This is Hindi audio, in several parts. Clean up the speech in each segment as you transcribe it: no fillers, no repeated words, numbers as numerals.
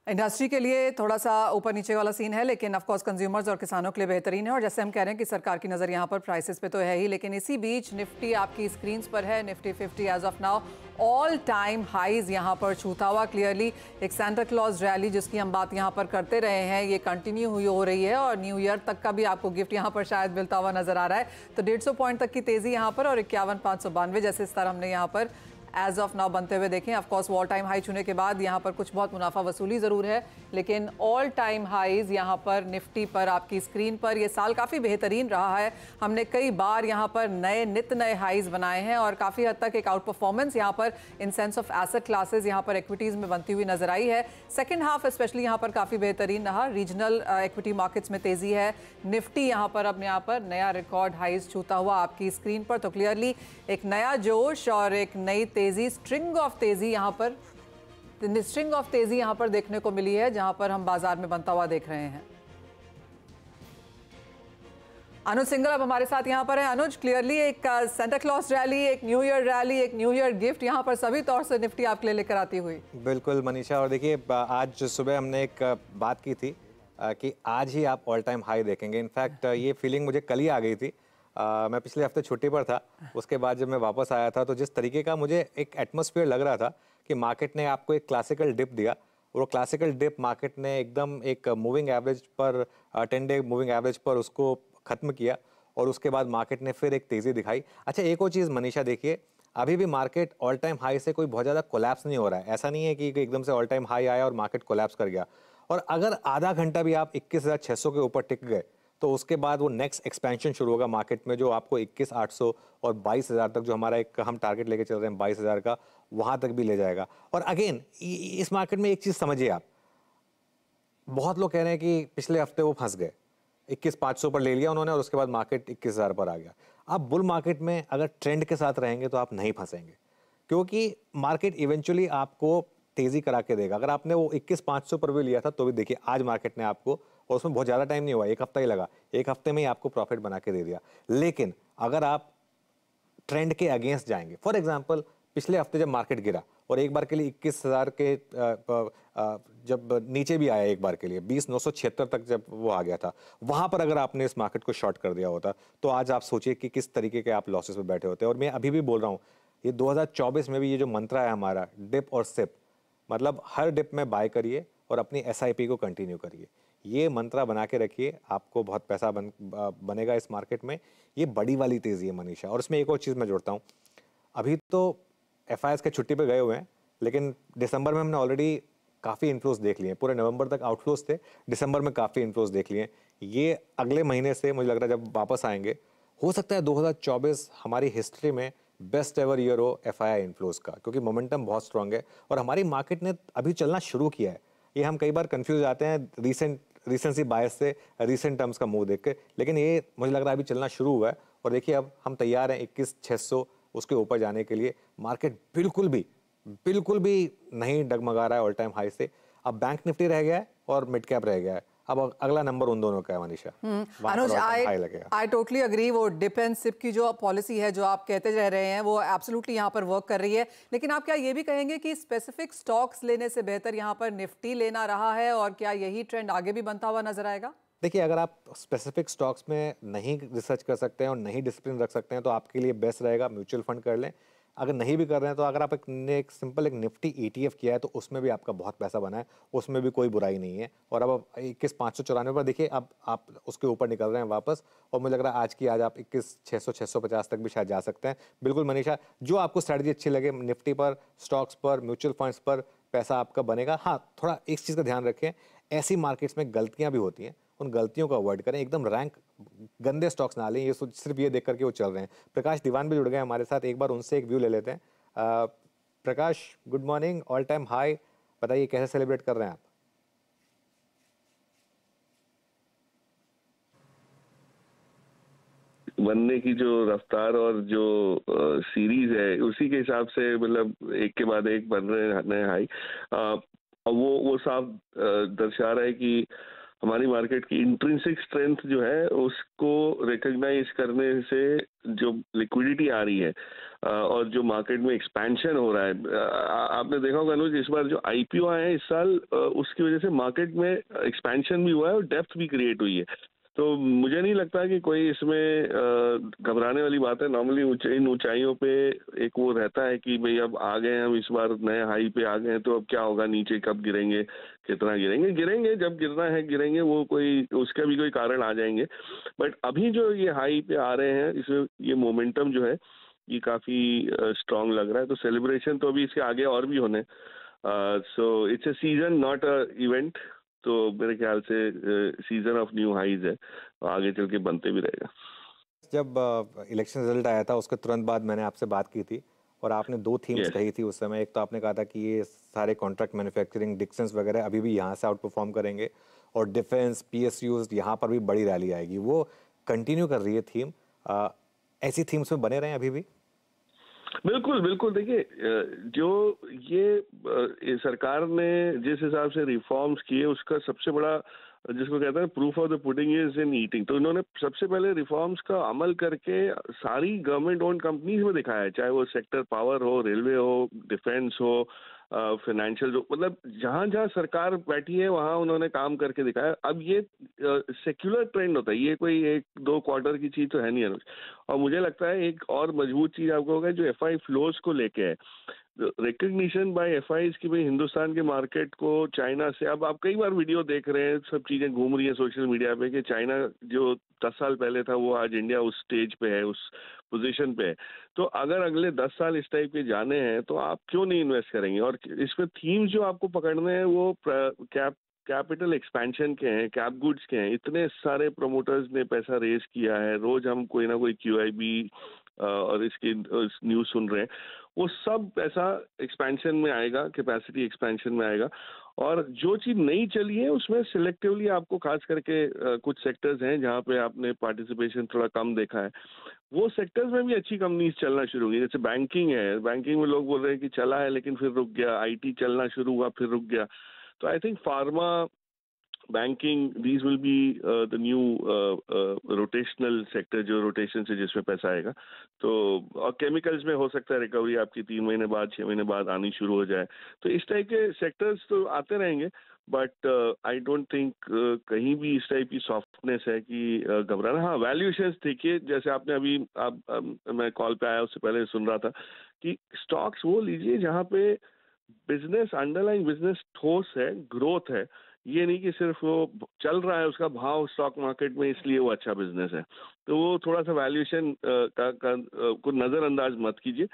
इंडस्ट्री के लिए थोड़ा सा ऊपर नीचे वाला सीन है, लेकिन ऑफ कोर्स कंज्यूमर्स और किसानों के लिए बेहतरीन है। और जैसे हम कह रहे हैं कि सरकार की नज़र यहाँ पर प्राइसेस पे तो है ही, लेकिन इसी बीच निफ्टी आपकी स्क्रीन्स पर है। Nifty 50 as of now all time highs यहाँ पर छूता हुआ क्लियरली। एक सेंटा क्लॉज रैली जिसकी हम बात यहाँ पर करते रहे हैं, ये कंटिन्यू हुई हो रही है और न्यू ईयर तक का भी आपको गिफ्ट यहाँ पर शायद मिलता हुआ नजर आ रहा है। तो 150 पॉइंट तक की तेजी यहाँ पर और 51,592 जैसे स्तर हमने यहाँ पर एज ऑफ नाउ बनते हुए देखें। Of course all time high छूने के बाद यहाँ पर कुछ बहुत मुनाफा वसूली ज़रूर है, लेकिन ऑल टाइम हाईज यहाँ पर निफ्टी पर आपकी स्क्रीन पर ये साल काफ़ी बेहतरीन रहा है। हमने कई बार यहाँ पर नित नए हाईज बनाए हैं और काफ़ी हद तक एक आउट परफॉर्मेंस यहाँ पर in sense of asset classes यहाँ पर इक्विटीज़ में बनती हुई नजर आई है। सेकेंड हाफ स्पेशली यहाँ पर काफ़ी बेहतरीन रहा। रीजनल इक्विटी मार्केट्स में तेज़ी है। निफ्टी यहाँ पर अपने यहाँ पर नया रिकॉर्ड हाईज छूता हुआ आपकी स्क्रीन पर, तो क्लियरली एक नया जोश और एक नई तेजी, स्ट्रिंग ऑफ तेजी यहाँ पर देखने को मिली है, जहां पर हम बाजार में बनता हुआ देख रहे हैं। अनुज सिंघल अब हमारे साथ यहाँ पर है। अनुज, क्लियरली एक सेंटा क्लॉज रैली, एक न्यू ईयर रैली, एक न्यू ईयर गिफ्ट यहाँ पर सभी तौर से निफ्टी आपके लिए लेकर आती हुई। बिल्कुल मनीषा, और देखिए आज सुबह हमने एक बात की थी कि आज ही आप ऑल टाइम हाई देखेंगे। इनफैक्ट ये फीलिंग मुझे कल ही आ गई थी। मैं पिछले हफ्ते छुट्टी पर था, उसके बाद जब मैं वापस आया था तो जिस तरीके का मुझे एक एटमॉस्फेयर लग रहा था कि मार्केट ने आपको एक क्लासिकल डिप दिया, और वो क्लासिकल डिप मार्केट ने एकदम एक मूविंग एवरेज पर 10 डे मूविंग एवरेज पर उसको ख़त्म किया और उसके बाद मार्केट ने फिर एक तेज़ी दिखाई। अच्छा, एक और चीज़ मनीषा देखिए, अभी भी मार्केट ऑल टाइम हाई से कोई बहुत ज़्यादा कोलैप्स नहीं हो रहा है। ऐसा नहीं है कि एकदम से ऑल टाइम हाई आया और मार्केट कोलैप्स कर गया। और अगर आधा घंटा भी आप 21,600 के ऊपर टिक गए तो उसके बाद वो नेक्स्ट एक्सपेंशन शुरू होगा मार्केट में, जो आपको 21,800 और 22,000 तक, जो हमारा एक हम टारगेट लेके चल रहे हैं 22,000 का, वहाँ तक भी ले जाएगा। और अगेन इस मार्केट में एक चीज़ समझिए आप, बहुत लोग कह रहे हैं कि पिछले हफ्ते वो फंस गए, 21,500 पर ले लिया उन्होंने और उसके बाद मार्केट 21,000 पर आ गया। आप बुल मार्केट में अगर ट्रेंड के साथ रहेंगे तो आप नहीं फंसेंगे, क्योंकि मार्केट इवेंचुअली आपको तेज़ी करा के देगा। अगर आपने वो 21,500 पर भी लिया था तो भी देखिए आज मार्केट ने आपको, और उसमें बहुत ज़्यादा टाइम नहीं हुआ, एक हफ्ता ही लगा, एक हफ्ते में ही आपको प्रॉफिट बना के दे दिया। लेकिन अगर आप ट्रेंड के अगेंस्ट जाएंगे, फॉर एग्जांपल पिछले हफ्ते जब मार्केट गिरा और एक बार के लिए 21,000 के जब नीचे भी आया, एक बार के लिए 20,976 तक जब वो आ गया था, वहां पर अगर आपने इस मार्केट को शॉर्ट कर दिया होता तो आज आप सोचिए कि किस तरीके के आप लॉसेस में बैठे होते। और मैं अभी भी बोल रहा हूँ, ये 2024 में भी ये जो मंत्रा है हमारा, डिप और सिप, मतलब हर डिप में बाय करिए और अपनी SIP को कंटिन्यू करिए। ये मंत्रा बना के रखिए, आपको बहुत पैसा बनेगा इस मार्केट में। ये बड़ी वाली तेज़ी है मनीषा। और इसमें एक और चीज़ मैं जोड़ता हूँ, अभी तो FIs के छुट्टी पे गए हुए हैं, लेकिन दिसंबर में हमने ऑलरेडी काफ़ी इन्फ्लोज देख लिए। पूरे नवंबर तक आउटफ्लोज थे, दिसंबर में काफ़ी इन्फ्लोज देख लिए। ये अगले महीने से मुझे लग रहा है जब वापस आएंगे, हो सकता है 2024 हमारी हिस्ट्री में बेस्ट एवर ईयर हो FII इन्फ्लोज का, क्योंकि मोमेंटम बहुत स्ट्रांग है और हमारी मार्केट ने अभी चलना शुरू किया है। ये हम कई बार कंफ्यूज आते हैं रीसेंसी बायस से, रीसेंट टर्म्स का मुंह देख के, लेकिन ये मुझे लग रहा है अभी चलना शुरू हुआ है। और देखिए अब हम तैयार हैं 21,600 उसके ऊपर जाने के लिए। मार्केट बिल्कुल भी नहीं डगमगा रहा है ऑल टाइम हाई से। अब बैंक निफ्टी रह गया है और मिड कैप रह गया है। अब अगला नंबर उन दोनों का है मनीषा। अनुज, आई टोटली अग्री। वो डिप एंड सिप की जो पॉलिसी है जो आप कहते रह रहे हैं, वो एब्सोल्युटली यहाँ पर वर्क कर रही है। लेकिन आप क्या ये भी कहेंगे कि स्पेसिफिक स्टॉक्स लेने से बेहतर यहाँ पर निफ्टी लेना रहा है, और क्या यही ट्रेंड आगे भी बनता हुआ नजर आएगा? देखिए, अगर आप स्पेसिफिक स्टॉक्स में नहीं रिसर्च कर सकते हैं और नहीं डिसिप्लिन रख सकते हैं तो आपके लिए बेस्ट रहेगा म्यूचुअल फंड कर लें। अगर नहीं भी कर रहे हैं तो अगर आप एक सिंपल एक निफ्टी ETF किया है तो उसमें भी आपका बहुत पैसा बना है, उसमें भी कोई बुराई नहीं है। और अब 21,594 पर देखिए, अब आप उसके ऊपर निकल रहे हैं वापस, और मुझे लग रहा है आज की आज आप 21,600 650 तक भी शायद जा सकते हैं। बिल्कुल मनीषा, जो आपको स्ट्रैटेजी अच्छी लगे, निफ्टी पर, स्टॉक्स पर, म्यूचुअल फंड्स पर पैसा आपका बनेगा। हाँ, थोड़ा एक चीज़ का ध्यान रखें, ऐसी मार्केट्स में गलतियाँ भी होती हैं, उन गलतियों को अवॉइड करें। एकदम रैंक गंदे स्टॉक्स ना लें, ये सिर्फ ये देख करके वो चल रहे हैं। प्रकाश दीवान भी जुड़ गए हमारे साथ, एक बार उनसे एक व्यू ले लेते हैं। Prakash, good morning. All time high बताइए, कैसे सेलिब्रेट कर रहे हैं आप? बनने की जो रफ्तार और जो सीरीज है, उसी के हिसाब से मतलब एक के बाद एक बन रहे नए हाई। वो साफ दर्शा रहा है कि हमारी मार्केट की इंट्रिंसिक स्ट्रेंथ जो है उसको रिकॉग्नाइज करने से जो लिक्विडिटी आ रही है और जो मार्केट में एक्सपेंशन हो रहा है, आपने देखा होगा अनुज, इस बार जो आईपीओ आए हैं इस साल, उसकी वजह से मार्केट में एक्सपेंशन भी हुआ है और डेप्थ भी क्रिएट हुई है। तो मुझे नहीं लगता कि कोई इसमें घबराने वाली बात है। नॉर्मली इन ऊंचाइयों पे एक वो रहता है कि भाई अब आ गए हम, इस बार नए हाई पे आ गए हैं, तो अब क्या होगा, नीचे कब गिरेंगे, कितना गिरेंगे, गिरेंगे जब गिरना है गिरेंगे, वो कोई उसका भी कोई कारण आ जाएंगे। बट अभी जो ये हाई पे आ रहे हैं, इसमें ये मोमेंटम जो है ये काफी स्ट्रांग लग रहा है। तो सेलिब्रेशन तो अभी इसके आगे और भी होने, so it's a season not a event. तो मेरे ख्याल से सीजन ऑफ न्यू हाईज है, आगे चल के बनते भी रहेगा। जब इलेक्शन रिजल्ट आया था उसके तुरंत बाद मैंने आपसे बात की थी और आपने दो थीम्स Yes. कही थी उस समय। एक तो आपने कहा था कि ये सारे कॉन्ट्रैक्ट मैन्युफैक्चरिंग डिक्सेंस वगैरह अभी भी यहाँ से आउट परफॉर्म करेंगे और डिफेंस पीएसयूज यहाँ पर भी बड़ी रैली आएगी, वो कंटिन्यू कर रही है थीम। ऐसी थीम्स में बने रहें अभी भी? बिल्कुल बिल्कुल, देखिए जो ये सरकार ने जिस हिसाब से रिफॉर्म्स किए उसका सबसे बड़ा, जिसको कहते हैं proof of the pudding is in eating. तो इन्होंने सबसे पहले रिफॉर्म्स का अमल करके सारी गवर्नमेंट ओन्ड कंपनीज में दिखाया है, चाहे वो सेक्टर पावर हो, रेलवे हो, डिफेंस हो, फाइनेंशियल, जो मतलब जहां जहां सरकार बैठी है वहां उन्होंने काम करके दिखाया। अब ये सेक्युलर ट्रेंड होता है, ये कोई एक दो क्वार्टर की चीज तो है नहीं अनुज। और मुझे लगता है एक और मजबूत चीज आपको होगा जो एफआई फ्लोज को लेके है, रिकग्निशन बाय एफआईज की भाई हिंदुस्तान के मार्केट को चाइना से, अब आप कई बार वीडियो देख रहे हैं, सब चीजें घूम रही है सोशल मीडिया पे कि चाइना जो 10 साल पहले था वो आज इंडिया उस स्टेज पे है, उस पोजीशन पे है। तो अगर अगले 10 साल इस टाइप के जाने हैं तो आप क्यों नहीं इन्वेस्ट करेंगे? और इसमें थीम्स जो आपको पकड़ने हैं वो कैपिटल एक्सपेंशन के हैं, कैप गुड्स के हैं। इतने सारे प्रमोटर्स ने पैसा रेज किया है, रोज हम कोई ना कोई क्यूआईबी और इसकी न्यूज सुन रहे हैं, वो सब पैसा एक्सपेंशन में आएगा, कैपेसिटी एक्सपेंशन में आएगा। और जो चीज नहीं चली है उसमें सिलेक्टिवली आपको खास करके कुछ सेक्टर्स हैं जहां पे आपने पार्टिसिपेशन थोड़ा कम देखा है, वो सेक्टर्स में भी अच्छी कंपनीज चलना शुरू हुई। जैसे बैंकिंग है, बैंकिंग में लोग बोल रहे हैं कि चला है लेकिन फिर रुक गया, आईटी चलना शुरू हुआ फिर रुक गया। तो I think pharma, banking, these will be the new rotational sector, जो रोटेशन से जिसमें पैसा आएगा। तो और केमिकल्स में हो सकता है रिकवरी आपकी 3 महीने बाद 6 महीने बाद आनी शुरू हो जाए। तो इस टाइप के सेक्टर्स तो आते रहेंगे, बट आई डोंट थिंक कहीं भी इस टाइप की सॉफ्टनेस है कि घबराना। हाँ, वैल्यूएशंस देखिए, जैसे आपने अभी मैं कॉल पे आया उससे पहले सुन रहा था कि स्टॉक्स वो लीजिए जहाँ पे बिजनेस, अंडरलाइंग बिजनेस ठोस है, ग्रोथ है। ये नहीं कि सिर्फ वो चल रहा है उसका भाव स्टॉक मार्केट में इसलिए वो अच्छा बिजनेस है। तो वो थोड़ा सा वैल्यूएशन को नजरअंदाज मत कीजिए,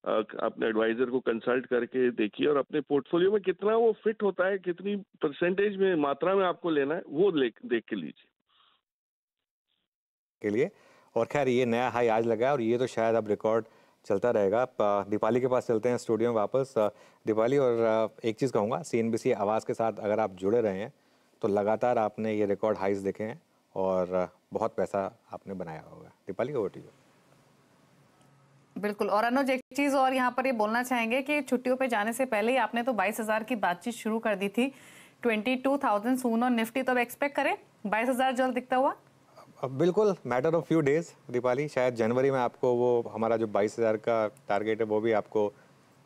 अपने एडवाइजर को कंसल्ट करके देखिए और अपने पोर्टफोलियो में कितना वो फिट होता है, कितनी परसेंटेज में, मात्रा में आपको लेना है, वो देख के लीजिए के लिए। और खैर ये नया हाई आज लगा है और ये तो शायद अब रिकॉर्ड चलता रहेगा। दीपाली के पास चलते हैं स्टूडियो में वापस। दीपाली, और एक चीज़ कहूँगा, सीएनबीसी आवाज़ के साथ अगर आप जुड़े रहे हैं तो लगातार आपने ये रिकॉर्ड हाइज देखे हैं और बहुत पैसा आपने बनाया होगा। Deepali, over to you. बिल्कुल। और अनुज, एक चीज और यहाँ पर ये बोलना चाहेंगे कि छुट्टियों पे जाने से पहले ही आपने तो 22,000 की बातचीत शुरू कर दी थी। 22,000 सून और निफ्टी, तो अब एक्सपेक्ट करें 22,000 जल्द दिखता हुआ? बिल्कुल, matter of few days Deepali. शायद जनवरी में आपको वो हमारा जो 22,000 का टारगेट है वो भी आपको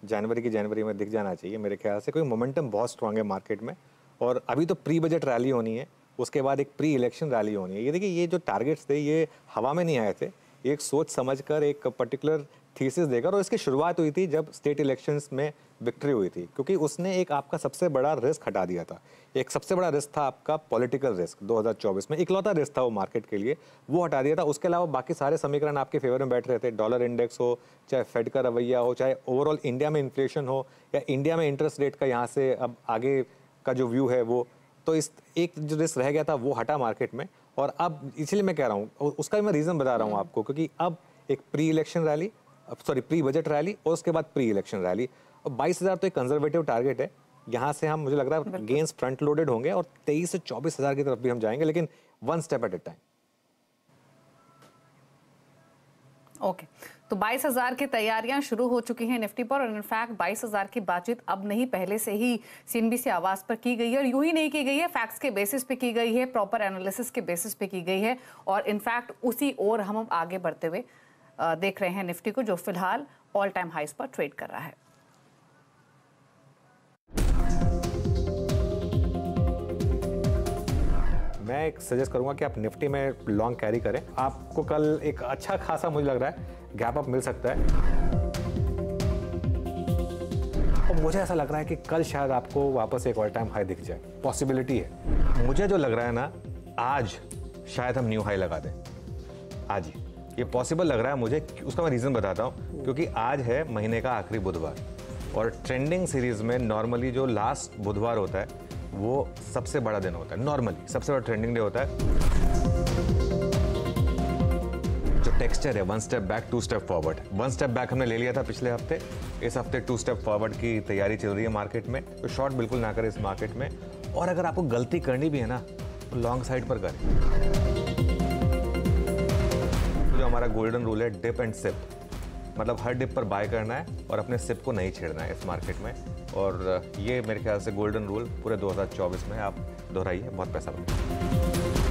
जनवरी में दिख जाना चाहिए मेरे ख्याल से। कोई मोमेंटम बहुत स्ट्रांग है मार्केट में और अभी तो प्री बजट रैली होनी है, उसके बाद एक प्री इलेक्शन रैली होनी है। ये देखिए, ये जो टारगेट्स थे ये हवा में नहीं आए थे, एक सोच समझकर एक पर्टिकुलर थीसिस देकर, और इसकी शुरुआत हुई थी जब स्टेट इलेक्शंस में विक्ट्री हुई थी, क्योंकि उसने एक आपका सबसे बड़ा रिस्क हटा दिया था। एक सबसे बड़ा रिस्क था आपका पॉलिटिकल रिस्क, 2024 में इकलौता रिस्क था वो मार्केट के लिए, वो हटा दिया था। उसके अलावा बाकी सारे समीकरण आपके फेवर में बैठ रहे थे। डॉलर इंडेक्स हो, चाहे फेड का रवैया हो, चाहे ओवरऑल इंडिया में इन्फ्लेशन हो, या इंडिया में इंटरेस्ट रेट का यहाँ से अब आगे का जो व्यू है वो, तो इस एक जो रिस्क रह गया था वो हटा मार्केट में। और अब इसलिए मैं कह रहा हूँ, उसका मैं रीज़न बता रहा हूँ आपको, क्योंकि अब एक pre election rally, pre budget rally और उसके बाद प्री इलेक्शन रैली। और 22,000 तो एक कंजर्वेटिव टारगेट है। यहाँ से हम, मुझे लग रहा है गेंस फ्रंट लोडेड होंगे और 23 से 24,000 की तरफ भी हम जाएंगे, लेकिन one step at A time. Okay, तो 22,000 की तैयारियां शुरू हो चुकी हैं निफ्टी पर, और इनफैक्ट 22,000 की बातचीत अब नहीं, पहले से ही सीएनबीसी आवाज पर की गई है, और यूं ही नहीं की गई है, फैक्ट्स के बेसिस पे की गई है, प्रॉपर एनालिसिस के बेसिस पे की गई है, और इनफैक्ट उसी ओर हम आगे बढ़ते हुए देख रहे हैं निफ्टी को, जो फिलहाल ऑल टाइम हाइस पर ट्रेड कर रहा है। मैं एक सजेस्ट करूंगा कि आप निफ्टी में लॉन्ग कैरी करें। आपको कल एक अच्छा खासा, मुझे लग रहा है, गैप अप मिल सकता है, और मुझे ऐसा लग रहा है कि कल शायद आपको वापस एक ऑल टाइम हाई दिख जाए, पॉसिबिलिटी है। मुझे जो लग रहा है ना, आज शायद हम न्यू हाई लगा दें, आज ही ये पॉसिबल लग रहा है मुझे। उसका मैं रीज़न बताता हूँ, क्योंकि आज है महीने का आखिरी बुधवार, और ट्रेंडिंग सीरीज़ में नॉर्मली जो लास्ट बुधवार होता है वो सबसे बड़ा दिन होता है, नॉर्मली सबसे बड़ा ट्रेंडिंग डे होता है। जो टेक्सचर है 1 step back 2 step forward, 1 step back हमने ले लिया था पिछले हफ्ते, इस हफ्ते 2 स्टेप फॉरवर्ड की तैयारी चल रही है मार्केट में, तो शॉर्ट बिल्कुल ना करें इस मार्केट में, और अगर आपको गलती करनी भी है ना तो लॉन्ग साइड पर करें। जो हमारा गोल्डन रूल है, डिप एंड सिप, मतलब हर डिप पर बाय करना है और अपने सिप को नहीं छेड़ना है इस मार्केट में, और ये मेरे ख्याल से गोल्डन रूल पूरे 2024 में आप दोहराइए, बहुत पैसा लगेगा।